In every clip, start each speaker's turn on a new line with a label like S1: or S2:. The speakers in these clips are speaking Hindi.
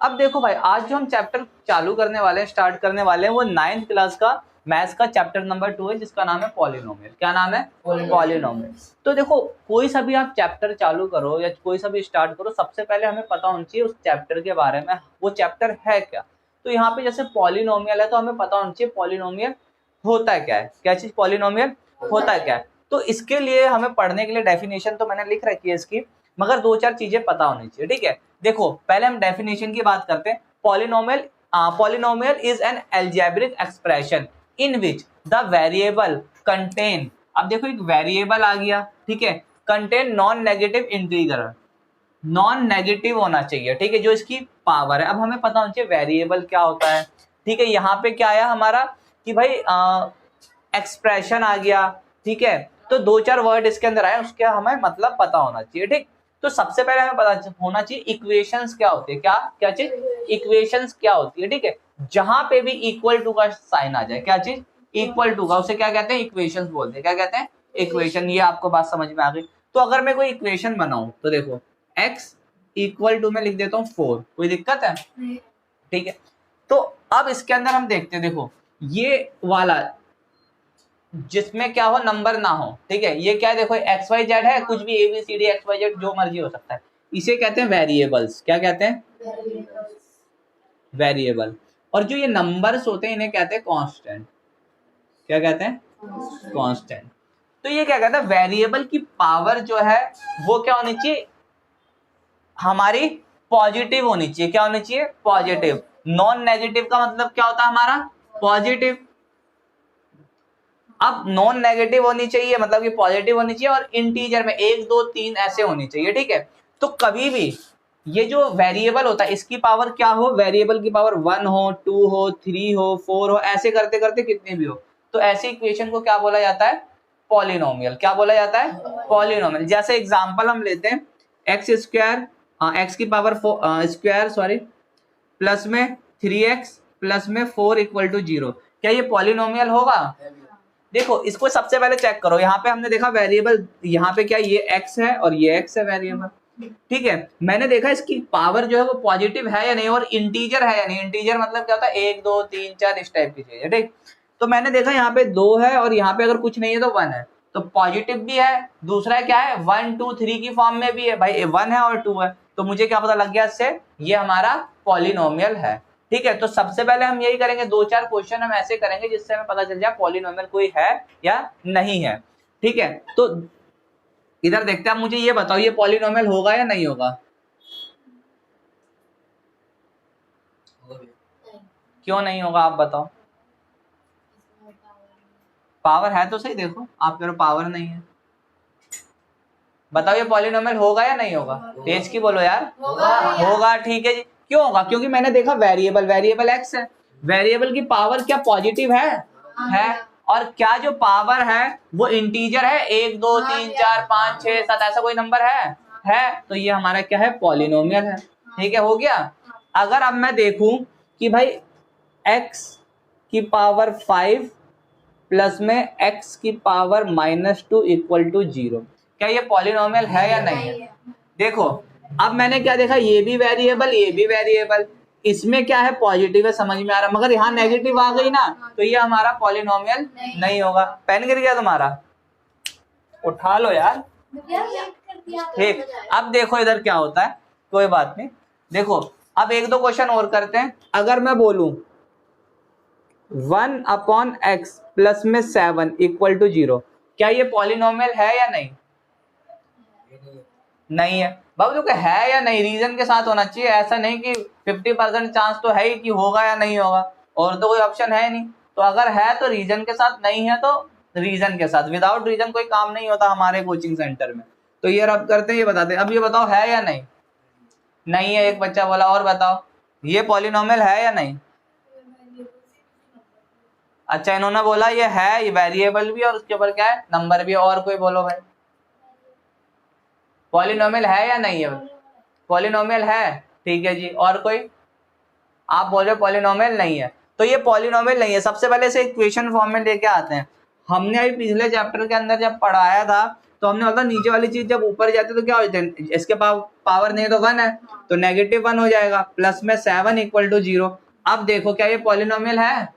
S1: अब देखो भाई, आज जो हम चैप्टर चालू करने वाले हैं, स्टार्ट करने वाले हैं, वो 9th क्लास का मैथ्स का चैप्टर नंबर 2 है, जिसका नाम है पॉलिनोमियल। क्या नाम है? पॉलिनोमियल। तो देखो, कोई सा भी आप चैप्टर चालू करो या कोई सा भी स्टार्ट करो, सबसे पहले हमें पता होना चाहिए उस चैप्टर के बारे में, वो चैप्टर है क्या। तो यहाँ पे जैसे पॉलिनोमियल है, तो हमें पता होना चाहिए पॉलिनोमियल होता क्या है, क्या चीज पॉलिनोमियल होता क्या है। तो इसके लिए हमें पढ़ने के लिए डेफिनेशन तो मैंने लिख रखी है इसकी, मगर दो चार चीजें पता होनी चाहिए, ठीक है। देखो, पहले हम डेफिनेशन की बात करते हैं। Polynomial is an algebraic expression in which the variable contain, अब देखो एक वेरिएबल आ गया, ठीक है, contain non negative integer, non negative होना चाहिए, ठीक है, जो इसकी पावर है। अब हमें पता होना चाहिए वेरिएबल क्या होता है, ठीक है। यहाँ पे क्या आया हमारा कि भाई एक्सप्रेशन आ गया, ठीक है। तो दो चार वर्ड इसके अंदर आए, उसके हमें मतलब पता होना चाहिए, ठीक। तो सबसे पहले हमें पता होना चाहिए इक्वेशंस क्या होती है, क्या क्या चीज, इक्वेशंस क्या होती है, ठीक है। जहां पे भी इक्वल टू का साइन आ जाए, क्या चीज, इक्वल टू का, उसे क्या कहते हैं, इक्वेशंस बोलते हैं। क्या कहते हैं? इक्वेशन। ये आपको बात समझ में आ गई। तो अगर मैं कोई इक्वेशन बनाऊं, तो देखो x इक्वल टू में लिख देता हूँ 4, कोई दिक्कत है? ठीक है। तो अब इसके अंदर हम देखते हैं, देखो ये वाला जिसमें क्या हो, नंबर ना हो, ठीक है, ये क्या है, देखो एक्स वाई जेड है, कुछ भी a b c d x y z जो मर्जी हो सकता है, इसे कहते हैं वेरिएबल्स। क्या कहते हैं? वेरिएबल। और जो ये नंबर्स होते हैं, इन्हें कहते हैं कांस्टेंट। क्या कहते हैं? कांस्टेंट। तो ये क्या कहता है, वेरिएबल की पावर जो है वो क्या होनी चाहिए, हमारी पॉजिटिव होनी चाहिए। क्या होनी चाहिए? पॉजिटिव। नॉन नेगेटिव का मतलब क्या होता है हमारा? पॉजिटिव। अब नॉन नेगेटिव होनी चाहिए मतलब कि पॉजिटिव होनी चाहिए, और इंटीजर में 1 2 3 ऐसे होनी चाहिए, ठीक है। तो कभी भी ये जो वेरिएबल होता है, इसकी पावर क्या हो, वेरिएबल की पावर 1 हो, 2 हो, 3 हो, 4 हो, ऐसे करते करते कितनी भी हो, तो ऐसी इक्वेशन को क्या बोला जाता है? पॉलिनोमियल। क्या बोला जाता है? पॉलिनोमियल। जैसे एग्जांपल हम लेते हैं, एक्स स्क्वायर, एक्स की पावर स्क्वायर सॉरी, प्लस में 3x प्लस में 4 इक्वल टू 0, क्या ये पॉलिनोमियल होगा? देखो इसको सबसे पहले चेक करो, यहाँ पे हमने देखा वेरिएबल, यहाँ पे क्या ये x है और ये x है वेरिएबल, ठीक है। मैंने देखा इसकी पावर जो है वो पॉजिटिव है या नहीं, और इंटीजर है या नहीं। इंटीजर मतलब क्या होता है, 1 2 3 4 इस टाइप की चीज है, ठीक। तो मैंने देखा यहाँ पे 2 है और यहाँ पे अगर कुछ नहीं है तो 1 है, तो पॉजिटिव भी है। दूसरा क्या है, 1 2 3 की फॉर्म में भी है भाई, 1 है और 2 है, तो मुझे क्या पता लग गया इससे, ये हमारा पॉलिनोमियल है, ठीक है। तो सबसे पहले हम यही करेंगे, दो चार क्वेश्चन हम ऐसे करेंगे जिससे हमें पता चल जाए पॉलिनोमियल कोई है या नहीं है, ठीक है। तो इधर देखते हैं, मुझे ये बताओ ये पॉलिनोमियल होगा या नहीं होगा? क्यों नहीं होगा, आप बताओ। पावर है तो सही, देखो आप कह रहे हो पावर नहीं है, बताओ ये पॉलिनोमियल होगा या नहीं होगा? तेज की बोलो यार। होगा, ठीक है जी। क्यों होगा? क्योंकि मैंने देखा वेरिएबल एक्स है, वेरिएबल की पावर क्या पॉजिटिव है, और क्या जो पावर है वो इंटीजर है, 1 2 3 4 5 6 7 ऐसा कोई नंबर है, तो ये हमारा क्या है, पॉलिनोमियल है, ठीक है, हो गया। अगर अब मैं देखूं कि भाई x की पावर 5 प्लस में x की पावर -2 इक्वल टू 0, क्या ये पॉलिनोमियल है या नहीं है? देखो अब मैंने क्या देखा, ये भी वेरिएबल ये भी वेरिएबल, इसमें क्या है, पॉजिटिव है, समझ में आ रहा, मगर यहाँ नेगेटिव आ गई ना, तो ये हमारा पॉलिनोमियल नहीं होगा। पेन गिर गया तुम्हारा, उठा लो यार, ठीक। अब देखो इधर क्या होता है, कोई बात नहीं। देखो अब एक दो क्वेश्चन और करते हैं। अगर मैं बोलूं 1/x प्लस में 7 इक्वल टू 0, क्या ये पॉलिनोमियल है या नहीं? नहीं है बाबू, देखो है या नहीं रीजन के साथ होना चाहिए, ऐसा नहीं कि 50% चांस तो है ही कि होगा या नहीं होगा, और तो कोई ऑप्शन है नहीं। तो अगर है तो रीजन के साथ, नहीं है तो रीजन के साथ। विदाउट रीजन कोई काम नहीं होता हमारे कोचिंग सेंटर में। तो ये रब करते हैं, ये बताते हैं। अब ये बताओ है या नहीं? नहीं है, एक बच्चा बोला, और बताओ ये पॉलिनोमियल है या नहीं? अच्छा इन्होंने बोला ये है, ये वेरिएबल भी और उसके ऊपर क्या है, नंबर भी। और कोई बोलो भाई, पॉलिनोमियल है या नहीं है? पॉलिनोमियल है, ठीक है जी। और कोई? आप बोल रहे हो पॉलिनोमियल नहीं है, तो ये पॉलिनोमियल नहीं है। सबसे पहले से इक्वेशन फॉर्म में लेके आते हैं। हमने अभी पिछले चैप्टर के अंदर जब पढ़ाया था तो हमने बोला नीचे वाली चीज जब ऊपर जाती है तो क्या हो जाता है, इसके पावर नहीं तो 1 है तो -1 हो जाएगा, प्लस में 7 इक्वल टू 0। अब देखो क्या ये पॉलिनोमियल है,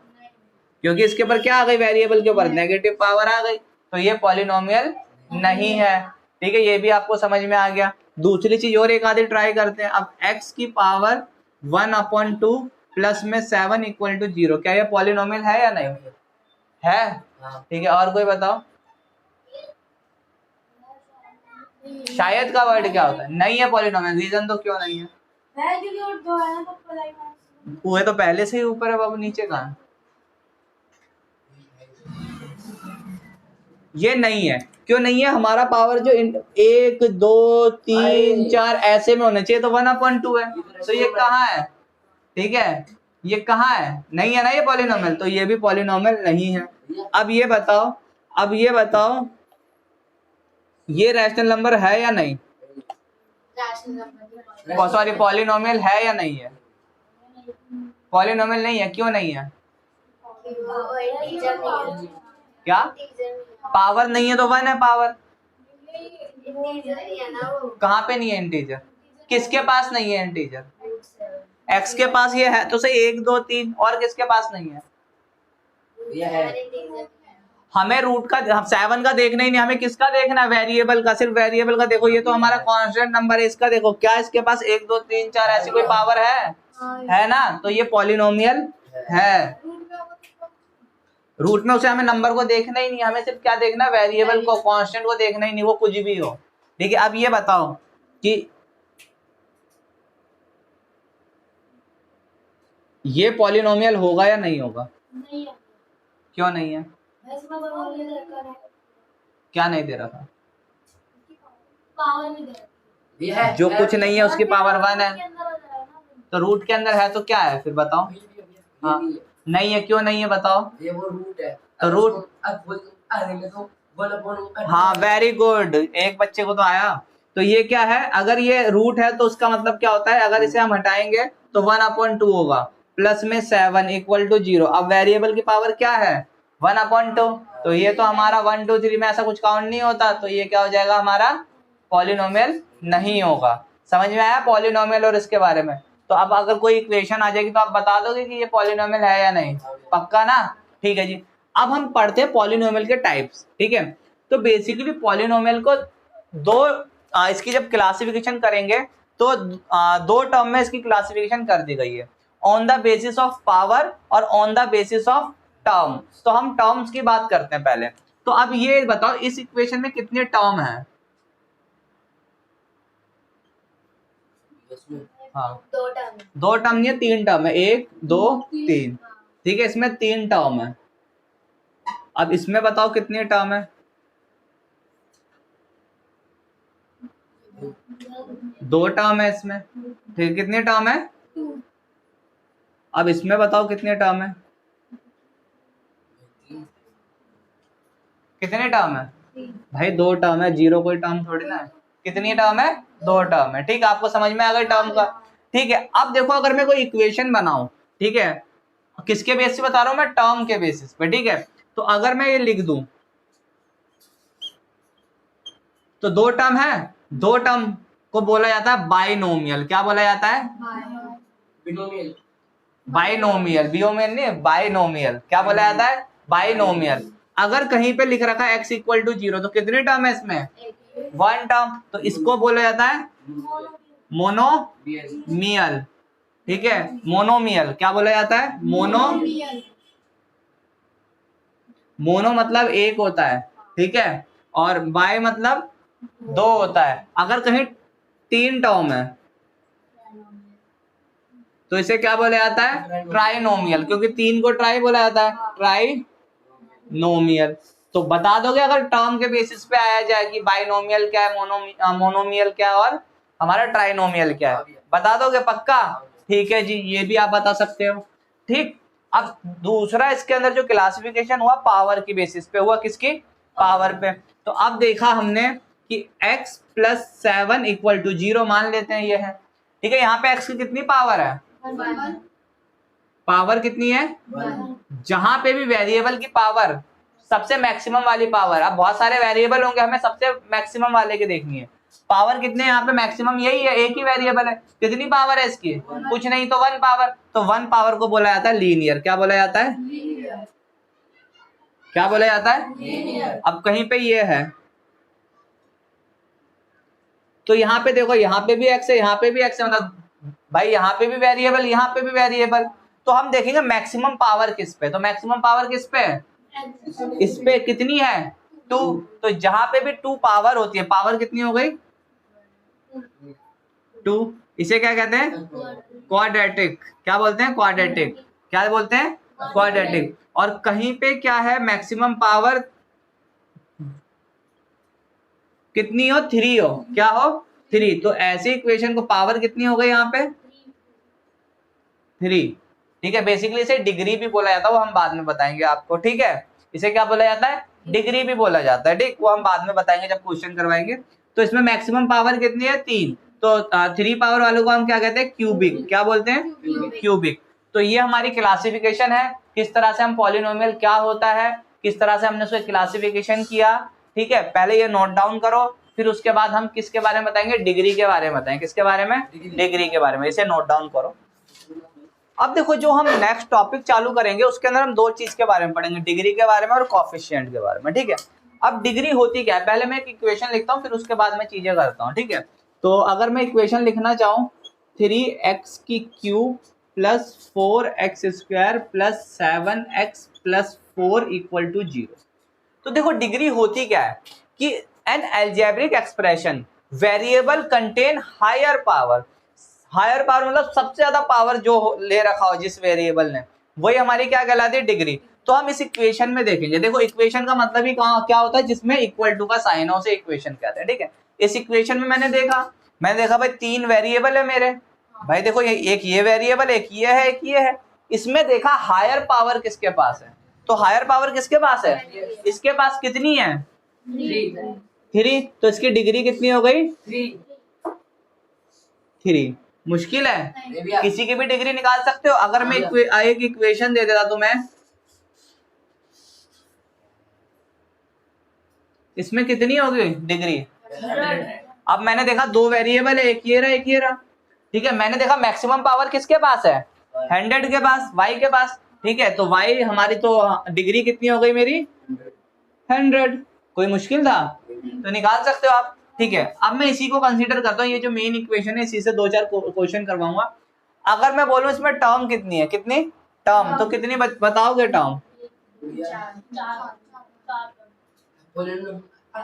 S1: क्योंकि इसके ऊपर क्या आ गई, वेरिएबल के ऊपर नेगेटिव पावर आ गई, तो ये पॉलिनोमियल नहीं है। ठीक है, ये भी आपको समझ में आ गया। दूसरी चीज और एक आधी ट्राई करते हैं। अब x की पावर 1/2 प्लस में 7 इक्वल टू 0, क्या ये पॉलिनोमियल है या नहीं है? ठीक है, और कोई बताओ। शायद का वर्ड क्या होता है? नहीं है पॉलिनोमियल। रीजन तो क्यों नहीं है? वो तो पहले से ही ऊपर है बाबू, नीचे कहाँ है? ये नहीं है। क्यों नहीं है? हमारा पावर जो 1 2 3 4 ऐसे में होना चाहिए, तो 1/2 है, तो ये कहाँ है? ठीक है, ये कहाँ है? नहीं है ना ये पॉलिनोमियल, तो ये भी पॉलिनोमियल नहीं है। अब ये बताओ ये रैशनल नंबर है या नहीं? सॉरी, पॉलिनोमियल है या नहीं है? पॉलिनोमियल नहीं है। क्यों नहीं है? क्या पावर नहीं है तो 1 है पावर। कहाँ पे नहीं है इंटीजर? किसके पास नहीं है इंटीजर? x के पास ये है तो सही 1 2 3, और किसके पास नहीं है? ये है। हमें रूट का 7 का देखना ही नहीं, हमें किसका देखना है? वेरिएबल का, सिर्फ वेरिएबल का। देखो ये तो हमारा कांस्टेंट नंबर है, इसका देखो क्या इसके पास 1 2 3 4 ऐसी कोई पावर है ना? तो ये पॉलिनोमियल है। रूट में उसे हमें नंबर को देखना ही नहीं, हमें सिर्फ क्या देखना है? वेरिएबल को, कांस्टेंट को देखना ही नहीं, वो कुछ भी हो। ठीक है, अब ये बताओ कि ये पॉलिनोमियल होगा या नहीं होगा? नहीं है। क्यों नहीं है? क्या नहीं दे रहा था? पावर नहीं दे रहा। जो कुछ नहीं है उसकी पावर 1 है, तो रूट के अंदर है तो क्या है फिर बताओ? हाँ, नहीं है। क्यों नहीं है बताओ? ये वो रूट है, तो रूट। हाँ, वेरी गुड, एक बच्चे को तो आया। तो ये क्या है? अगर ये रूट है तो उसका मतलब क्या होता है? अगर इसे हम हटाएंगे तो 1/2 होगा, प्लस में 7 इक्वल टू 0। अब वेरिएबल की पावर क्या है? 1/2। तो ये तो हमारा 1 2 3 में ऐसा कुछ काउंट नहीं होता, तो ये क्या हो जाएगा? हमारा पॉलिनोमियल नहीं होगा। समझ में आया पॉलिनोमियल और इसके बारे में? तो अब अगर कोई इक्वेशन आ जाएगी तो आप बता दोगे कि ये पॉलिनोमियल है या नहीं? पक्का ना? ठीक है जी। अब हम पढ़ते हैं पॉलिनोमियल के टाइप्स। ठीक है, तो बेसिकली पॉलिनोमियल को इसकी जब क्लासिफिकेशन करेंगे तो 2 टर्म में इसकी क्लासिफिकेशन कर दी गई है, on the basis of power और on the basis of term. तो हम टर्म्स की बात करते हैं पहले। तो अब ये बताओ इस इक्वेशन में कितने टर्म हैं? हाँ, 2 टर्म नहीं है, 3 टर्म है। 1 2 3। ठीक है, इसमें 3 टर्म है। अब इसमें बताओ कितने टर्म है? 2 टर्म है इसमें। फिर कितने टर्म है? अब इसमें बताओ कितने टर्म है? कितने टर्म है भाई? 2 टर्म है, 0 कोई टर्म थोड़ी ना है। कितनी टर्म है? 2 टर्म है। ठीक है, आपको समझ में आ गई टर्म का? ठीक है, अब देखो अगर मैं कोई इक्वेशन बनाऊं, ठीक है, किसके बेसिस पे बता रहा हूं मैं? टर्म के बेसिस पे। ठीक है, तो अगर मैं ये लिख दूं तो 2 टर्म है, 2 टर्म को बोला जाता है बाइनोमियल। क्या बोला जाता है? बाइनोमियल। बाइनोमियल, बियोमियल नहीं, बाइनोमियल। क्या बोला जाता है? बाइनोमियल। अगर कहीं पे लिख रखा है x इक्वल टू 0, तो कितने टर्म है इसमें? 1 टर्म। तो इसको बोला जाता है मोनोमियल। ठीक है, मोनोमियल। क्या बोला जाता है? मोनोमियल। मोनो मतलब एक होता है, ठीक है, और बाय मतलब 2 होता है। अगर कहीं 3 टर्म है तो इसे क्या बोला जाता है? ट्राइनोमियल, क्योंकि 3 को ट्राई बोला जाता है, ट्राइनोमियल। तो बता दोगे अगर टर्म के बेसिस पे आया जाए कि बाइनोमियल क्या है, मोनोमियल क्या है और हमारा ट्राइनोमियल क्या है? बता दोगे पक्का? ठीक है जी, ये भी आप बता सकते हो। ठीक, अब दूसरा इसके अंदर जो क्लासिफिकेशन हुआ पावर की बेसिस पे हुआ। किसकी? पावर पे। तो अब देखा हमने कि x प्लस 7 इक्वल टू 0 मान लेते हैं ये है। ठीक है, यहाँ पे x की कितनी पावर है? पावर कितनी है? जहां पे भी वेरिएबल की पावर सबसे मैक्सिमम वाली पावर। अब बहुत सारे वेरिएबल होंगे, हमें सबसे मैक्सिमम वाले की देखनी है। पावर कितने यहाँ पे मैक्सिमम यही है, एक ही वेरिएबल है। कितनी पावर है इसकी? कुछ नहीं, तो 1 पावर। तो 1 पावर को बोला जाता है लीनियर। क्या बोला जाता है? क्या बोला जाता है? लीनियर। अब कहीं पे ये है तो यहाँ पे देखो, यहाँ पे भी x है, यहाँ पे भी x है, मतलब भाई यहाँ पे भी वेरिएबल, यहाँ पे भी वेरिएबल। तो हम देखेंगे मैक्सिमम पावर किस पे। तो मैक्सिमम पावर किस पे है? इस पे। कितनी है? 2। तो जहां पे भी 2 पावर होती है, पावर कितनी हो गई? 2। इसे क्या कहते हैं? क्वाड्रेटिक। क्या बोलते हैं? क्वाड्रेटिक। क्या बोलते हैं? क्वाड्रेटिक। और कहीं पे क्या है? मैक्सिमम पावर कितनी हो? 3 हो। क्या हो? 3। तो ऐसी इक्वेशन को पावर कितनी हो गई यहाँ पे? 3। ठीक है, बेसिकली इसे डिग्री भी बोला जाता है, वो हम बाद में बताएंगे आपको। ठीक है, इसे क्या बोला जाता है? डिग्री भी बोला जाता है। ठीक, वो हम बाद में बताएंगे जब क्वेश्चन करवाएंगे। तो इसमें मैक्सिमम पावर कितनी है? 3। तो 3 पावर वालों को हम क्या कहते हैं? क्यूबिक। क्या बोलते हैं? क्यूबिक। तो ये हमारी क्लासिफिकेशन है, किस तरह से हम पॉलिनोमियल क्या होता है, किस तरह से हमने उसका क्लासिफिकेशन किया। ठीक है, पहले ये नोट डाउन करो, फिर उसके बाद हम किसके बारे में बताएंगे? डिग्री के बारे में बताएंगे। किसके बारे में? डिग्री के बारे में। इसे नोट डाउन करो। अब देखो, जो हम नेक्स्ट टॉपिक चालू करेंगे उसके अंदर हम 2 चीज के बारे में पढ़ेंगे, डिग्री के बारे में और कोएफिशिएंट के बारे में। ठीक है, अब डिग्री होती क्या है? पहले मैं एक इक्वेशन लिखता हूँ, फिर उसके बाद मैं चीजें करता हूँ। ठीक है, तो अगर मैं इक्वेशन लिखना चाहूँ 3x की cube plus 4x square plus 7x plus 4 equal to 0। तो देखो, डिग्री होती क्या है कि an algebraic expression variable contain higher power. Higher power मतलब सबसे ज्यादा पावर जो ले रखा हो जिस वेरिएबल ने, वही हमारी क्या कहलाती है? डिग्री। तो हम इस इक्वेशन में देखेंगे। देखो, इक्वेशन का मतलब ही क्या होता है? जिसमें इक्वल टू का साइन हो, उसे इक्वेशन कहते हैं। ठीक है, इस इक्वेशन में मैंने देखा भाई 3 वेरिएबल है मेरे। भाई देखो, एक ये वेरिएबल, एक ये है, एक ये है। इसमें देखा हायर पावर किसके पास है? तो हायर पावर किसके पास है? इसके पास। कितनी है? 3। तो इसकी डिग्री कितनी हो गई? 3। मुश्किल है? किसी की भी डिग्री निकाल सकते हो। अगर मैं एक इक्वेशन दे देता तुम्हें, इसमें कितनी होगी डिग्री? अब मैंने देखा 2 वेरिएबल है, एक ये रहा, एक ये रहा। ठीक है, मैंने देखा मैक्सिमम पावर किसके पास है? 100 के पास, y के पास। ठीक है, तो y हमारी तो डिग्री कितनी हो गई मेरी? 100। कोई मुश्किल था? तो निकाल सकते हो आप। ठीक है, अब मैं इसी को कंसीडर करता हूँ, ये जो मेन इक्वेशन है, इसी से 2-4 क्वेश्चन करवाऊंगा। अगर मैं बोलूं इसमें टर्म कितनी है? कितनी टर्म? तो कितनी बताओगे टर्म?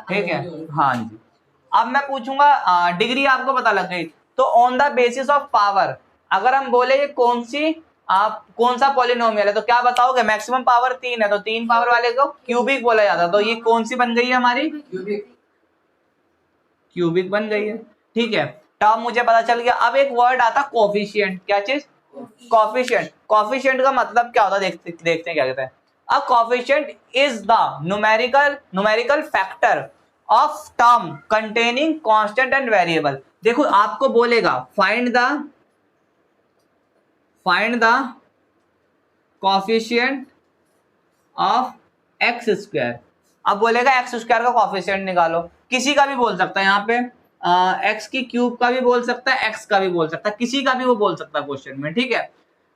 S1: ठीक है, हाँ जी। अब मैं पूछूंगा, डिग्री आपको पता लग गई, तो on the basis of power अगर हम बोले ये कौन सा पॉलिनोमियल है, तो क्या बताओगे? मैक्सिमम पावर 3 है, तो 3 पावर वाले को क्यूबिक बोला जाता है। तो ये कौन सी बन गई है हमारी? क्यूबिक बन गई है। ठीक है, टर्म मुझे पता चल गया। अब एक वर्ड आता कोफिशिएंट। क्या चीज? कोफिशिएंट। कोफिशिएंट का मतलब क्या होता है? देखते हैं क्या कहते हैं। A coefficient is the numerical factor of term containing constant and variable। देखो, आपको बोलेगा find the coefficient of x square। अब बोलेगा x स्क्वायर का कोफिशिएंट निकालो। किसी का भी बोल सकता है, यहाँ पे x की क्यूब का भी बोल सकता है, x का भी बोल सकता है, किसी का भी वो बोल सकता है क्वेश्चन में। ठीक है,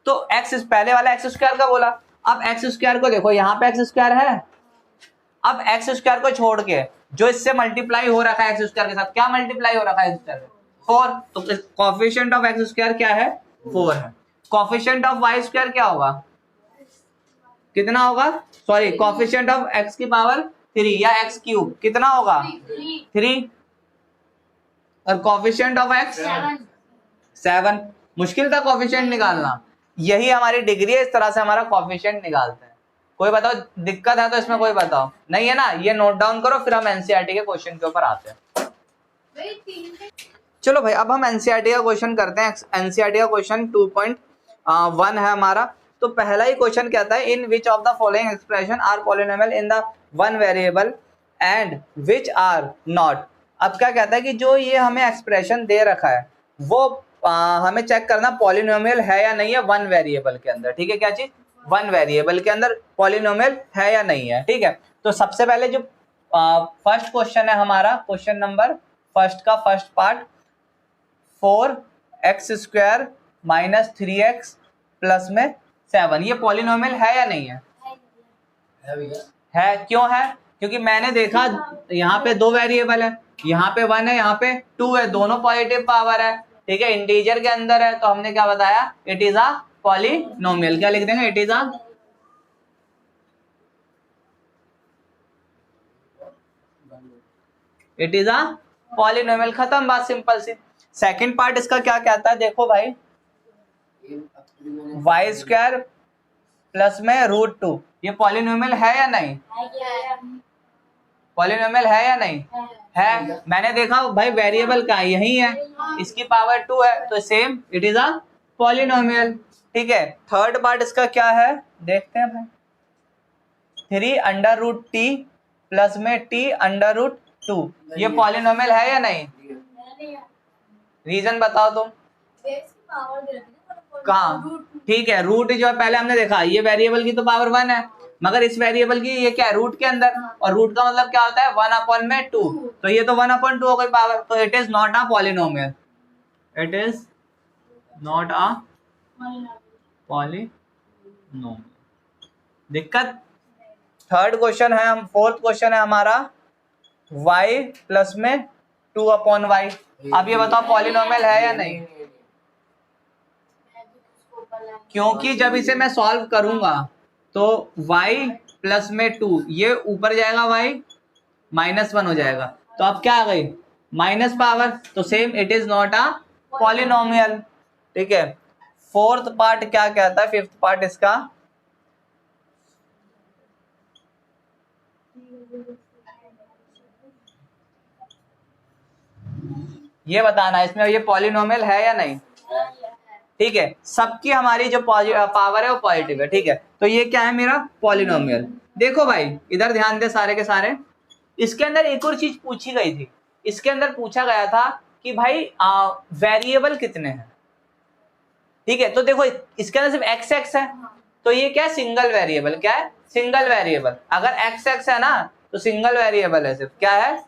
S1: तो x पहले वाला x स्क्वायर का बोला। अब एक्स स्क्वायर को देखो, यहाँ पे एक्स स्क्वायर है। अब एक्स स्क्वायर को छोड़ के जो इससे मल्टीप्लाई हो रखा है एक्स स्क्वायर के साथ, क्या मल्टीप्लाई हो रखा है? 4। तो कोफिशिएंट ऑफ एक्स स्क्वायर क्या है? 4 है। कोफिशिएंट ऑफ वाई स्क्वायर क्या होगा? कितना होगा? सॉरी, कोफिशिएंट ऑफ एक्स की पावर 3 या एक्स क्यूब कितना होगा? 3। और कोफिशिएंट ऑफ एक्स 7। मुश्किल था कोफिशिएंट निकालना। यही हमारी डिग्री है, इस तरह से हमारा कोफिशिएंट निकालते हैं। कोई बताओ दिक्कत है तो इसमें? कोई बताओ नहीं है ना? ये नोट डाउन करो, फिर हम एनसीईआरटी के क्वेश्चन के ऊपर आते हैं। चलो भाई, अब हम एनसीईआरटी का क्वेश्चन करते हैं। एनसीईआरटी का क्वेश्चन 2.1 है हमारा। तो पहला ही क्वेश्चन कहता है, in which of the following expression are polynomial in the one variable and which are not. अब क्या कहता है कि जो ये हमें एक्सप्रेशन दे रखा है वो हमें चेक करना पॉलिनोमियल है या नहीं है वन वेरिएबल के अंदर। ठीक है, क्या चीज? वन वेरिएबल के अंदर पॉलिनोमियल है या नहीं है। ठीक है, तो सबसे पहले जो फर्स्ट क्वेश्चन है हमारा, क्वेश्चन नंबर फर्स्ट का first part, 4x² minus 3x plus में 7, ये पॉलिनोमियल है या नहीं है? है। क्यों है? क्योंकि मैंने देखा यहाँ पे दो वेरिएबल है, यहाँ पे 1 है, यहाँ पे 2 है, दोनों पॉजिटिव पावर है, ठीक है, इंटीजर के अंदर है, तो हमने क्या बताया, इट इज अ पॉलिनोमियल। क्या लिख देंगे, इट इज अ पॉलिनोमियल। खत्म बात, सिंपल सी। सेकंड पार्ट इसका क्या कहता है, देखो भाई, y² प्लस में √2, ये पॉलिनोमियल है या नहीं? पॉलिनोमियल है या नहीं? है। मैंने देखा भाई वेरिएबल का यही है, इसकी पावर 2 है, तो same it is a polynomial, ठीक है। थर्ड पार्ट इसका क्या है, देखते हैं भाई, 3√t प्लस में t√2, ये पॉलिनोमियल है या नहीं? रीजन बताओ तुम। कहाँ? ठीक है, रूट जो है पहले हमने देखा, ये वेरिएबल की तो पावर 1 है, मगर इस वेरिएबल की ये क्या है, रूट के अंदर, और रूट का मतलब क्या होता है, 1/2, तो ये तो 1/2 हो गई पावर, तो it is not a polynomial, it is not a polynomial. दिक्कत। थर्ड क्वेश्चन है, हम फोर्थ क्वेश्चन है हमारा, y प्लस में 2/y। अब ये बताओ पॉलिनोमियल है या नहीं? क्योंकि जब इसे मैं सॉल्व करूंगा तो y प्लस में 2, ये ऊपर जाएगा, y -1 हो जाएगा, तो अब क्या आ गई, माइनस पावर, तो same it is not a polynomial, ठीक है। फोर्थ पार्ट क्या कहता है, फिफ्थ पार्ट इसका, ये बताना है इसमें ये पॉलिनोमियल है या नहीं, ठीक है। सबकी हमारी जो पावर है वो पॉजिटिव है, ठीक है, तो ये क्या है, मेरा पॉलिनोमियल। देखो भाई इधर ध्यान दे सारे के सारे, इसके अंदर एक और चीज पूछी गई थी, इसके अंदर पूछा गया था कि भाई वेरिएबल कितने हैं, ठीक है, तो देखो इसके अंदर सिर्फ एक्स एक्स है, तो ये क्या है, सिंगल वेरिएबल, क्या है, सिंगल वेरिएबल। अगर एक्स एक्स है ना तो सिंगल वेरिएबल है, सिर्फ क्या है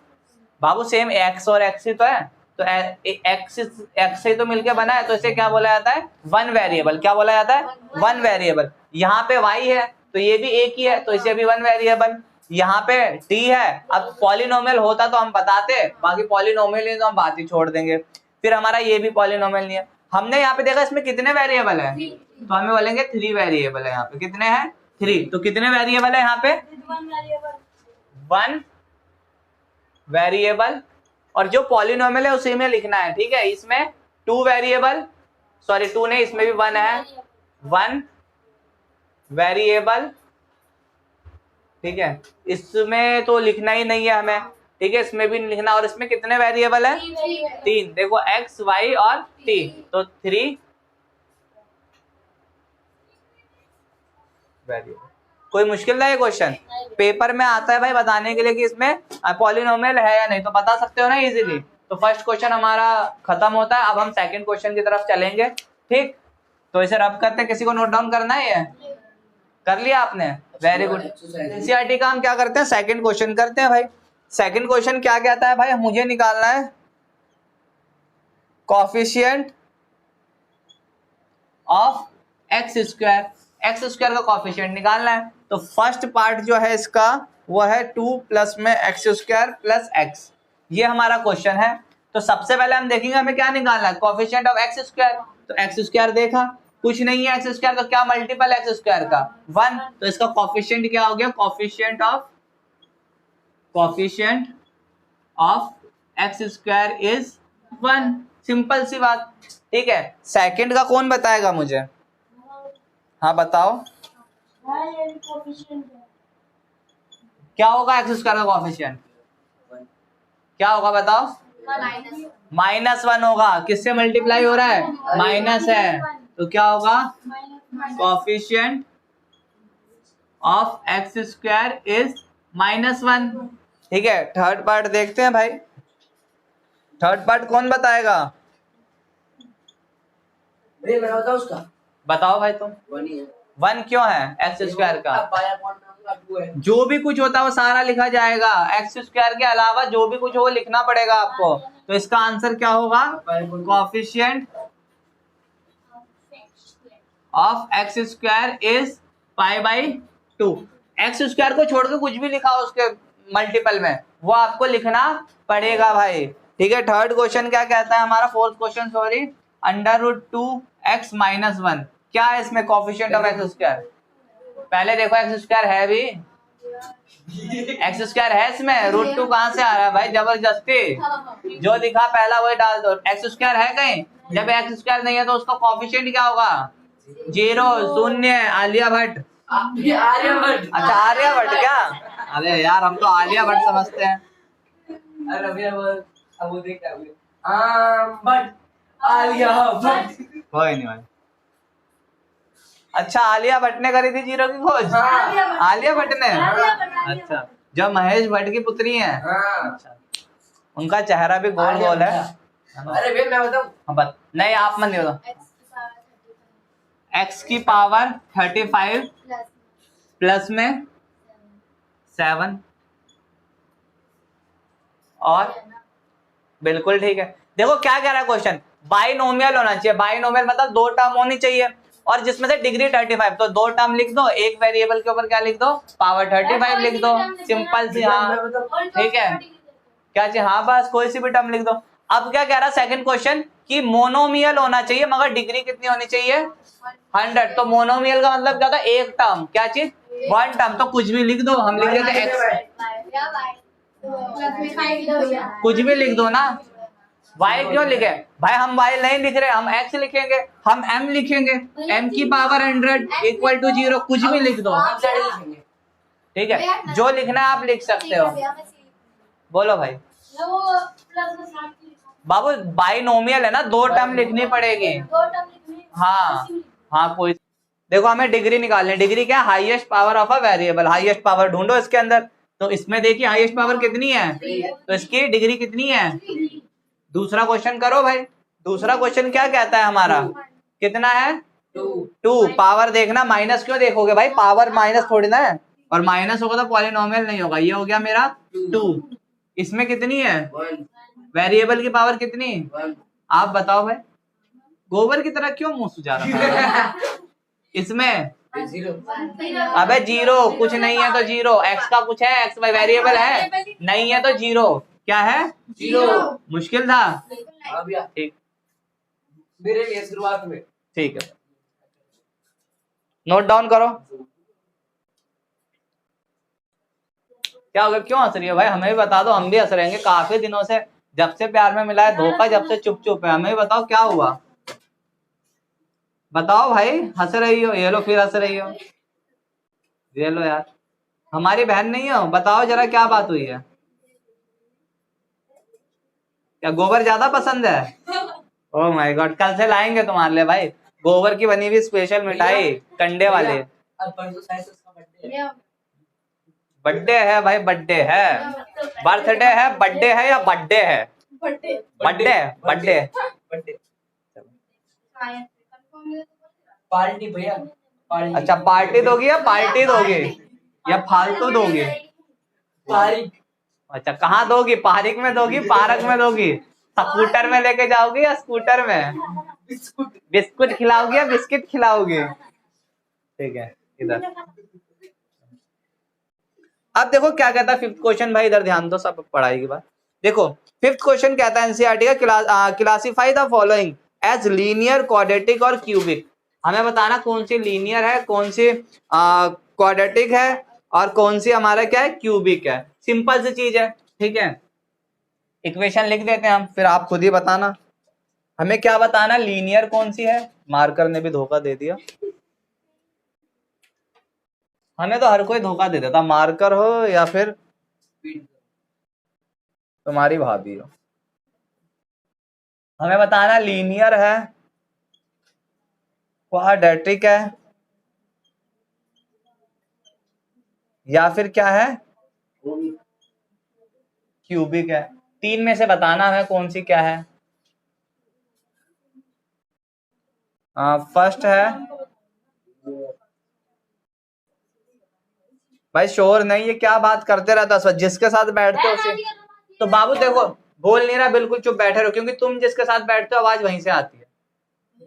S1: बाबू, सेम एक्स और एक्स ही तो है, तो एक्स से तो मिलके बना है, तो इसे क्या बोला जाता है, वन वेरिएबल। क्या बोला जाता है, वन वेरिएबल। यहाँ पे वाई है तो ये भी एक ही है, तो इसे भी वन वेरिएबल। यहाँ पे टी है, अब पॉलिनोमियल होता तो हम बताते, बाकी पॉलिनोमियल नहीं तो हम बात ही छोड़ देंगे। फिर हमारा ये भी पॉलिनोमियल नहीं है। हमने यहाँ पे देखा इसमें कितने वेरिएबल है, तो हमें बोलेंगे 3 वेरिएबल है। यहाँ पे कितने हैं, 3, तो कितने वेरिएबल है यहाँ पे, 1 वेरिएबल। और जो पॉलिनोमियल है उसी में लिखना है, ठीक है। इसमें 2 वेरिएबल, सॉरी 2 नहीं, इसमें भी 1 है, 1 वेरिएबल, ठीक है। इसमें तो लिखना ही नहीं है हमें, ठीक है, इसमें भी नहीं लिखना। और इसमें कितने वेरिएबल है, 3, देखो x, y और t, तो 3 वेरिएबल। कोई मुश्किल नहीं है क्वेश्चन, पेपर में आता है भाई बताने के लिए कि इसमें पॉलिनोमियल है या नहीं, तो बता सकते हो ना इजीली। तो फर्स्ट क्वेश्चन हमारा खत्म होता है, अब हम सेकंड क्वेश्चन की तरफ चलेंगे, ठीक। तो इसे रब करते हैं, किसी को नोट डाउन करना है, ये कर लिया आपने, वेरी गुड। एनसीईआरटी का हम क्या करते हैं, सेकंड क्वेश्चन करते हैं भाई। सेकंड क्वेश्चन क्या कहता है भाई, मुझे निकालना है कोफिशिएंट ऑफ x², x² का कोफिशिएंट निकालना है। तो फर्स्ट पार्ट जो है इसका वो है 2 प्लस में x² प्लस x, ये हमारा क्वेश्चन है। तो सबसे पहले हम देखेंगे हमें क्या निकालना है, कोफिशिएंट ऑफ x²। तो x² देखा, कुछ नहीं है x², तो क्या मल्टीपल x² का, 1, तो इसका कोफिशिएंट क्या हो गया, coefficient of x² is 1, simple सी बात, ठीक है। सेकंड का कौन बताएगा मुझे, हाँ बताओ क्या होगा, x² का कोफिशिएंट क्या होगा बताओ, -1 होगा। किससे मल्टीप्लाई हो रहा है, माइनस है, तो क्या होगा, कोफिशिएंट ऑफ x² इज -1, ठीक है। थर्ड पार्ट देखते हैं भाई, थर्ड पार्ट कौन बताएगा,
S2: बताओ उसका,
S1: बताओ भाई तुम।
S2: 1 ही है।
S1: 1 क्यों है x² का, जो भी कुछ होता है वो सारा लिखा जाएगा, एक्स स्क्वायर के अलावा जो भी कुछ हो वो लिखना पड़ेगा आपको। तो इसका आंसर क्या होगा, coefficient of x square is pi by 2। X square को छोड़ के कुछ भी लिखा हो उसके मल्टीपल में वो आपको लिखना पड़ेगा भाई। ठीक है, थर्ड क्वेश्चन क्या कहता है हमारा, fourth question sorry, under root 2x minus 1, क्या है इसमें कोफिशिएंट ऑफ एक्स स्क्वायर। पहले देखो एक्स स्क्वायर है भी, एक्स स्क्वायर है इसमें, रूट 2 कहाँ से आ रहा है भाई, जबरदस्ती जो दिखा पहला वही डाल दो। एक्स स्क्वायर है कहीं, जब एक्स स्क्वायर नहीं है तो उसका कोफिशिएंट क्या होगा, 0, शून्य। आलिया भट्ट, आर्यभट्ट, अच्छा आर्यभट्ट क्या, अरे यार हम तो आलिया भट्ट समझते हैं। अरे वो देख भट्ट, आलिया भट्ट, कोई नहीं भाई। अच्छा आलिया भट्ट ने करी थी 0 की खोज, आलिया भट्ट ने, अच्छा जो महेश भट्ट की पुत्री है, अच्छा उनका चेहरा भी गोल गोल है। अरे भैया मैं बताऊं, नहीं आप मत बताओ। x की पावर 35 प्लस में 7, और बिल्कुल ठीक है। देखो क्या कह रहा है क्वेश्चन, बाइनोमियल होना चाहिए, बाइनोमियल मतलब दो टर्म होनी चाहिए, और जिसमें से डिग्री 35, तो दो टर्म लिख दो, एक वेरिएबल के ऊपर क्या लिख दो, पावर 35 लिख दो, सिंपल सी, हाँ ठीक है, क्या चाहिए, हाँ बस कोई सी भी टर्म लिख दो। अब क्या कह रहा है सेकंड क्वेश्चन कि मोनोमियल होना चाहिए मगर डिग्री कितनी होनी चाहिए, 100। तो मोनोमियल का मतलब क्या था, एक टर्म, क्या चीज, वन टर्म, तो कुछ भी लिख दो, हम लिख देते एक्स, कुछ भी लिख दो ना। y क्यों लिखे भाई, हम y नहीं लिख रहे, हम x लिखेंगे, हम m लिखेंगे, m की पावर 100 इक्वल टू 0, कुछ भी लिख दो, ठीक है, जो लिखना है आप लिख सकते हो। बोलो भाई, बाबू बाइनोमियल है ना, दो टर्म लिखनी पड़ेगी, हाँ हाँ कोई, देखो हमें डिग्री निकालनी है, डिग्री क्या, highest power of a variable, highest power ढूंढो इसके अंदर, तो इसमें देखिए हाईएस्ट पावर कितनी है, तो इसकी डिग्री कितनी है। दूसरा क्वेश्चन करो भाई, दूसरा क्वेश्चन क्या कहता है हमारा, कितना है, 2। पावर देखना, माइनस क्यों देखोगे भाई, पावर माइनस थोड़ी ना है, और माइनस होगा तो पॉलिनोमियल नहीं होगा, ये हो गया मेरा 2। इसमें कितनी है, वेरिएबल की पावर कितनी, आप बताओ भाई, गोबर की तरह क्यों मुंह सुझा रहा है इसमें, अबे 0 कुछ नहीं है तो 0, एक्स का कुछ है, एक्स भाई वेरिएबल है, नहीं है तो 0, क्या है 0, मुश्किल था, ठीक मेरे लिए शुरुआत में, ठीक है नोट डाउन करो। क्या होगा, क्यों हंस रही है भाई, हमें भी बता दो, हम भी हंस रहेंगे, काफी दिनों से जब से प्यार में मिला है धोखा, जब से चुप चुप है, हमें भी बताओ क्या हुआ, बताओ भाई, हंस रही हो, ये लो फिर हंस रही हो, ये लो यार, हमारी बहन नहीं हो, बताओ जरा क्या बात हुई है, क्या गोबर ज्यादा पसंद है, ओह माय गॉड, कल से लाएंगे तुम्हारे लिए भाई गोबर की बनी हुई स्पेशल मिठाई, कंडे वाले, बर्थडे है भाई, बर्थडे है, बर्थडे है, बर्थडे है या बर्थडे है, बर्थडे बर्थडे, पार्टी भैया, अच्छा पार्टी दोगी या पार्टी दोगी या फालतू दोगी, पारिक, अच्छा कहाँ दोगी, पारिक में दोगी, पार्क में दोगी, स्कूटर में लेके जाओगी या स्कूटर में, बिस्कुट खिलाओगी या बिस्किट खिलाओगी, ठीक है इधर। अब देखो क्या कहता है फिफ्थ क्वेश्चन, भाई इधर ध्यान दो, सब पढ़ाई की बात देखो। फिफ्थ क्वेश्चन कहता है एनसीईआरटी का, classify the following as linear, quadratic और क्यूबिक। हमें बताना कौन सी लीनियर है, कौन सी क्वाड्रेटिक है, और कौन सी हमारा क्या है, क्यूबिक है, सिंपल सी चीज है, ठीक है। इक्वेशन लिख देते हैं हम, फिर आप खुद ही बताना हमें क्या बताना, लीनियर कौन सी है, मार्कर ने भी धोखा दे दिया, हमें तो हर कोई धोखा दे देता, मार्कर हो या फिर तुम्हारी भाभी हो। हमें बताना लीनियर है, क्वाड्रेटिक है, या फिर क्या है, क्यूबिक है, तीन में से बताना हमें कौन सी क्या है। फर्स्ट है भाई शोर नहीं, ये क्या बात करते रहता है, जिसके साथ बैठते हो उसे। तो बाबू देखो बोल नहीं रहा, बिल्कुल चुप बैठे रहो, क्योंकि तुम जिसके साथ बैठते हो आवाज वहीं से आती है,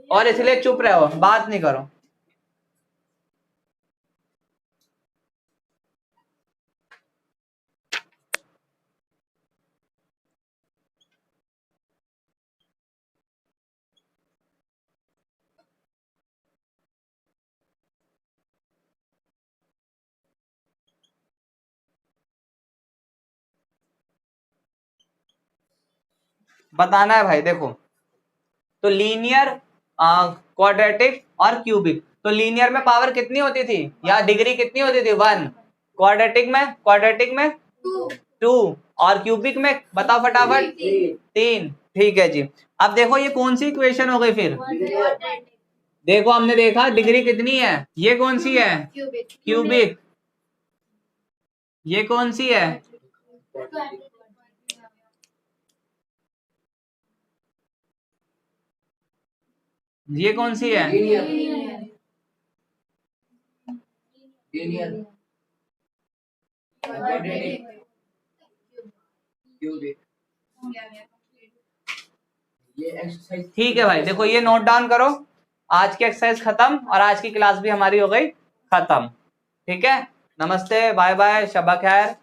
S1: और इसलिए चुप रहो, बात नहीं करो। बताना है भाई देखो, तो लीनियर, क्वाड्रेटिक और क्यूबिक। तो लीनियर में पावर कितनी होती थी या डिग्री कितनी होती थी? 1। क्वाड्रेटिक में 2, और क्यूबिक में बताओ फटाफट 3। ठीक है जी। अब देखो ये कौन सी इक्वेशन हो गई फिर? देखो हमने देखा डिग्री कितनी है, ये कौन सी है? क्यूबिक। ये कौन सी है? ये कौन सी है? ठीक है भाई, देखो ये नोट डाउन करो, आज की एक्सरसाइज खत्म और आज की क्लास भी हमारी हो गई खत्म। ठीक है, नमस्ते, बाय बाय, शब्बा खैर।